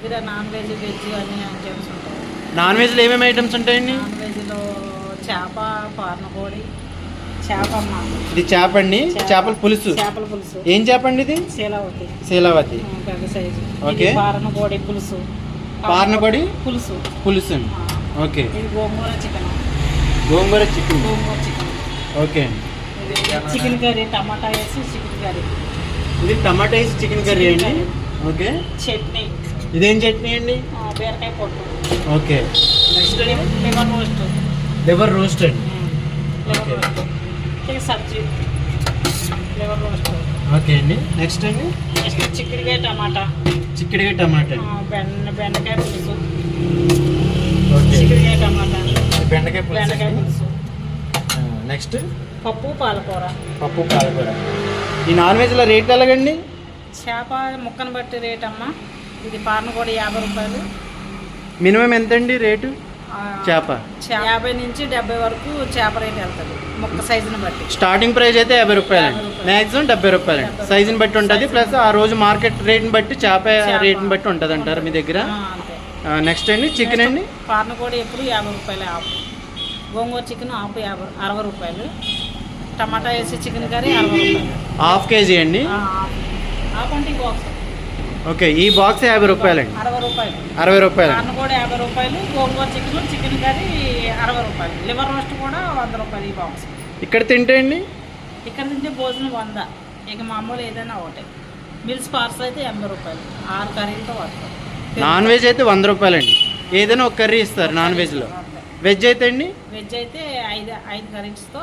దగ్గర non veg veg అన్ని items ఉంటాయి. నాన్ వెజ్లో ఏమేమి ఐటమ్స్ ఉంటాయండి? నాన్ వెజ్లో చేప, పార్నకోడి, చేప అమ్మ. ఇది చేప అండి, చేపల పులుసు. చేపల పులుసు. ఏం చేప అండి ఇది? శీలావతి. శీలావతి పెద్ద సైజు. ఓకే. పార్నకోడి పులుసు. పార్నకోడి పులుసు. పులుసు అండి. ఓకే. ఇది గోంగూర చికెన్. గోంగూర చికెన్. గోంగూర చికెన్. ఓకే. చికెన్ కర్రీ, టమాటా వేసి చికెన్ కర్రీ. ఇది టమాటా వేసి చికెన్ కర్రీ అండి. ఓకే. చట్నీ. ఇదేం చట్నీ అండి? బీరకాయ పొట్టు. Okay. Next liver roast. Liver roast అండి. Liver roast. సబ్జీ లివర్ రోస్ట్. ఓకే అండి. నెక్స్ట్ అండి? నెక్స్ట్ చిక్కుడుకాయ టమాటా. చిక్కుడుకాయ టమాటా. బెండకాయ పులుసు. ఓకే. చిక్కుడుకాయ టమాటా. బెండకాయ పులుసు. నెక్స్ట్ పప్పు పాలకూర. పప్పు పాలకూర. ఈ నాన్ వెజ్లో రేట్ ఎలాగండి? చేప ముక్కను బట్టి రేట్ అమ్మా. ఇది పార్నకోడి 50 రూపాయలు. మినిమం ఎంత అండి రేటు? చేప 50 నుంచి 70 వరకు చేప రేట్ వెళ్తుంది ముక్క సైజుని బట్టి. స్టార్టింగ్ ప్రైస్ అయితే 50 రూపాయలు అండి, మ్యాక్సిమం 70 రూపాయలు అండి. సైజుని బట్టి ఉంటుంది, ప్లస్ ఆ రోజు మార్కెట్ రేట్ని బట్టి చేప రేట్ని బట్టి ఉంటుంది అంటారు మీ దగ్గర. నెక్స్ట్ అండి చికెన్ అండి. పార్నకోడి ఎప్పుడు 50 రూపాయలు ఆపు. గోంగూర చికెన్ ఆపు 60 రూపాయలు. టమాటా వేసి చికెన్ కర్రీ 60 రూపాయలు. హాఫ్ కేజీ అండి. ఆపు అంటే బాక్స్. ఓకే. ఈ బాక్స్ 50 రూపాయలు అండి. 60 రూపాయలు. 60 రూపాయలు. పార్నకోడి 50 రూపాయలు. గోంగూర చికెన్ కర్రీ 60 రూపాయలు. లివర్ రోస్ట్ కూడా 100 రూపాయలు ఈ బాక్స్. ఇక్కడ తింటే అండి? ఇక్కడ తింటే భోజనం 100. ఇక మామూలు ఏదైనా ఒకటే. మిల్స్ పార్సల్ అయితే 80 రూపాయలు. 6 కర్రీలతో వస్తాం. నాన్ వెజ్ అయితే 100 రూపాయలు అండి. ఏదైనా ఒక కర్రీ ఇస్తారు నాన్ వెజ్లో. వెజ్ అయితే అండి? వెజ్ అయితే 5 కర్రీస్తో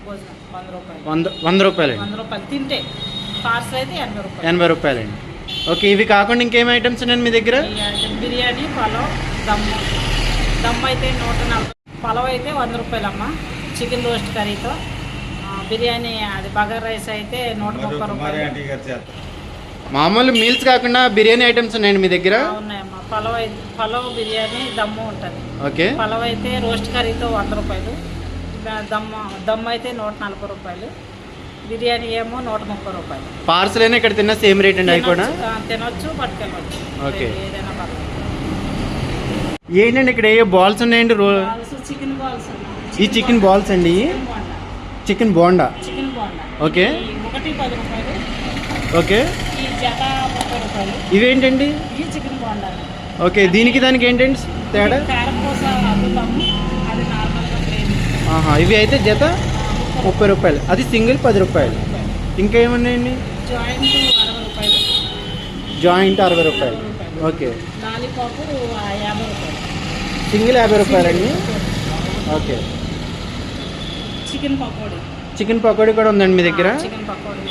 భోజనం 100 రూపాయలు. 100 రూపాయలు అండి. 100 రూపాయలు తింటే. పార్సల్ అయితే 80 రూపాయలు. 80 రూపాయలు అండి. ఓకే. ఇవి కాకుండా ఇంకేం ఐటమ్స్ ఉన్నాయండి మీ దగ్గర? బిర్యానీ, పలావ్, దమ్ అయితే 140. పలావ్ అయితే 100 రూపాయలు అమ్మ. Chicken roast కర్రీతో. బిర్యానీ అది బగారా రైస్ అయితే 130 రూపాయలు. మామూలు మీల్స్ కాకుండా బిర్యానీ ఐటమ్స్ ఉన్నాయండి మీ దగ్గర? ఉన్నాయమ్మా. పలావ్ బిర్యానీ దమ్ము ఉంటుంది. ఓకే. పలావ్ అయితే రోస్ట్ కర్రీతో 100 రూపాయలు. దమ్ అయితే 140 రూపాయలు. బిర్యానీ ఏమో 130 రూపాయలు. పార్సల్ అయినా ఇక్కడ తిన్న సేమ్ రేట్ అండి? అవి కూడా తినొచ్చు, పట్టుకెళ్ళవచ్చు. ఓకే. ఏదైనా పర్లేదు. ఏంటండి ఇక్కడ ఏ బాల్స్ ఉన్నాయండి? Chicken balls. ఈ చికెన్ బాల్స్ అండి. Chicken bonda. Chicken bonda. Okay. ఒకటి 10 రూపాయలు. ఓకే. ఈ జత 30 రూపాయలు. ఇవేంటండి? ఈ చికెన్ బోండా. ఓకే. దీనికి దానికి ఏంటండి తేడా? కారపూస అద్దుతాము, అది నార్మల్గా ప్లేన్. ఇవి అయితే జత 30 రూపాయలు, అది సింగిల్ 10 రూపాయలు. ఇంకా ఏమున్నాయండి? జాయింట్ 60 రూపాయలు. జాయింట్ 60 రూపాయలు. ఓకే. లాలీపాపు 50 రూపాయలు. సింగిల్ 50 రూపాయలు అండి. Okay. Chicken pakodi. Chicken pakodi కూడా ఉందండి మీ దగ్గర? చికెన్ పకోడీ.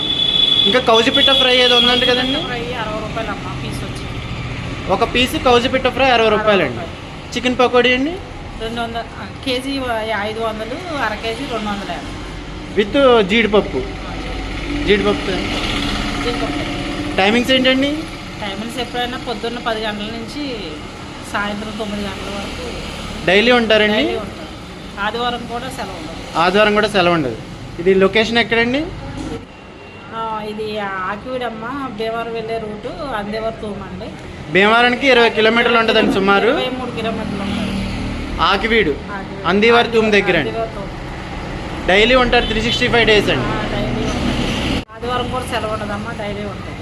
ఇంకా కౌజిపిట్ట ఫ్రై ఏదో ఉందండి కదండి? ఫ్రై 60 రూపాయలు అమ్మ. పీస్ వచ్చి ఒక పీస్ కౌజిపిట్ట ఫ్రై 60 రూపాయలు అండి. చికెన్ పకోడీ అండి 200. కేజీ 500, అర కేజీ 250. విత్ జీడిపప్పు. జీడిపప్పు. టైమింగ్స్ ఏంటండి? టైమింగ్స్ ఎప్పుడైనా పొద్దున్న 10 గంటల నుంచి సాయంత్రం 9 గంటల వరకు డైలీ ఉంటారండి? డైలీ ఉంటారు. ఆదివారం కూడా సెలవు ఉండదు. ఆదివారం కూడా సెలవు ఉండదు. ఇది లొకేషన్ ఎక్కడండి? ఇది ఆకివీడమ్మ. భీమవరం వెళ్ళే రూటు అందేవర్ తూమండి. భీమవరానికి 20 కిలోమీటర్లు ఉంటుందండి సుమారు. 23 కిలోమీటర్లు ఉంటుంది. ఆకివీడు అందివారి తూమ్ దగ్గర అండి. డైలీ ఉంటారు 365 డేస్ అండి. డైలీ ఉంటుంది. ఆదివారం కూడా సెలవు ఉండదమ్మా, డైలీ ఉంటుంది.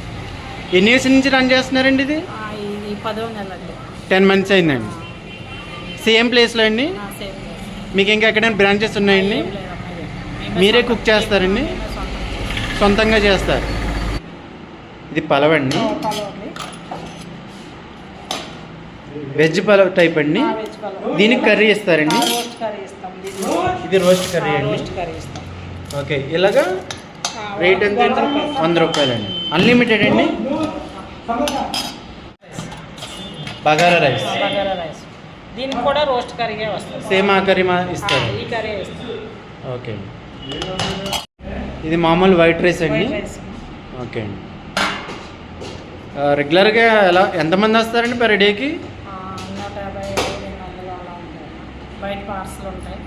ఎన్ని ఇయర్స్ నుంచి రన్ చేస్తున్నారండి ఇది? ఇది 10వ నెల అండి. 10 మంత్స్ అయిందండి. సేమ్ ప్లేస్లో అండి? సేమ్. మీకు ఇంకా ఎక్కడైనా బ్రాంచెస్ ఉన్నాయండి? మీరే కుక్ చేస్తారండి? సొంతంగా చేస్తారు. ఇది పలావ్ అండి. వెజ్ పలావ్ టైప్ అండి. దీనికి కర్రీ ఇస్తారండి? ఇది రోస్ట్ కర్రీ అండి. ఓకే. ఇలాగా రేట్ ఎంత? 100 రూపాయలు అండి. అన్లిమిటెడ్ అండి. బగారా రైస్. దీనికి కూడా రోస్ట్ కర్రీగా వస్తుంది. సేమ్ ఆ కర్రీ ఇస్తారు? ఈ కర్రీ ఇస్తారు. ఓకే. ఇది మామూలు వైట్ రైస్ అండి. ఓకే అండి. రెగ్యులర్గా ఎంతమంది వస్తారండి పర్ డేకి? 150, 200 అలా ఉంటాయి. బయట పార్సల్ ఉంటాయి.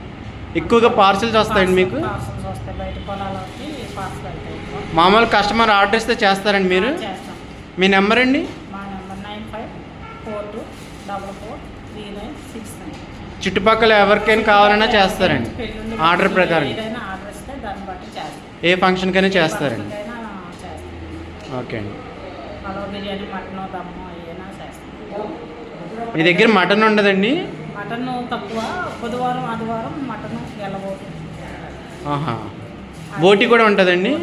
ఎక్కువగా పార్సిల్స్ వస్తాయండి మీకు? పార్సల్స్ వస్తాయి. బయట పొలాలకి పార్సల్ ఉంటాయి. మామూలు కస్టమర్ ఆర్డర్ ఇస్తే చేస్తారండి మీరు? చేస్తాం. మీ నెంబర్ అండి? మా నెంబర్ చుట్టుపక్కల ఎవరికైనా కావాలన్నా చేస్తారండి పెళ్ళిళ్ళు ఆర్డర్ ప్రకారం ఏదైనా ఆర్డర్ ఇస్తే దాన్ని బట్టి చేస్తాం. ఏ ఫంక్షన్కైనా చేస్తారండి. ఫంక్షన్కైనా చేస్తాం. ఓకే అండి. పలావ్ బిర్యానీ, మటన్, దమ్ము ఏదైనా చేస్తాం. మీ దగ్గర మటన్ ఉండదండి? మటన్ తక్కువ, బుధవారం ఆదివారం మటన్ గెలబోటు. ఆహా, బోటి కూడా ఉంటుందండి.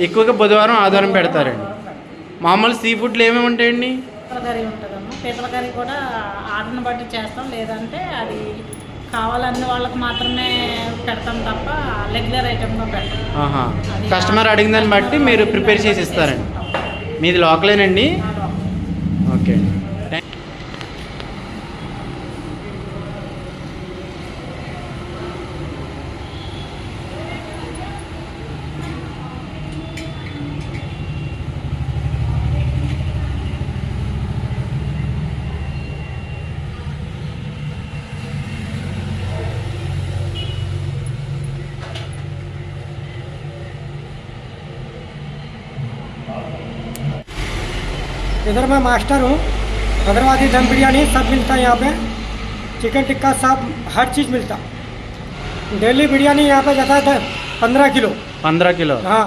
ఎక్కువగా బుధవారం ఆదివారం పెడతారండి. మామూలు సీ ఫుడ్లు ఏమేమి ఉంటాయండి? పీతల కర్రీ ఉంటుందమ్మా. పీతల కర్రీ కూడా ఆర్డర్ని బట్టి చేస్తాం, లేదంటే అది కావాలన్న వాళ్ళకి మాత్రమే పెడతాం తప్ప రెగ్యులర్ ఐటెంగా పెడతాం. ఆహా, కస్టమర్ అడిగిన దాన్ని బట్టి మీరు ప్రిపేర్ చేసి ఇస్తారండి. మీది లోకలేనండి? ఓకే అండి. इधर मैं मास्टर हूँ। हैदराबादी दम बिरयानी सब मिलता है यहाँ पे, चिकन टिक्का सब हर चीज़ मिलता। डेली बिरयानी यहाँ पे जाता है 15 किलो। 15 किलो? हाँ।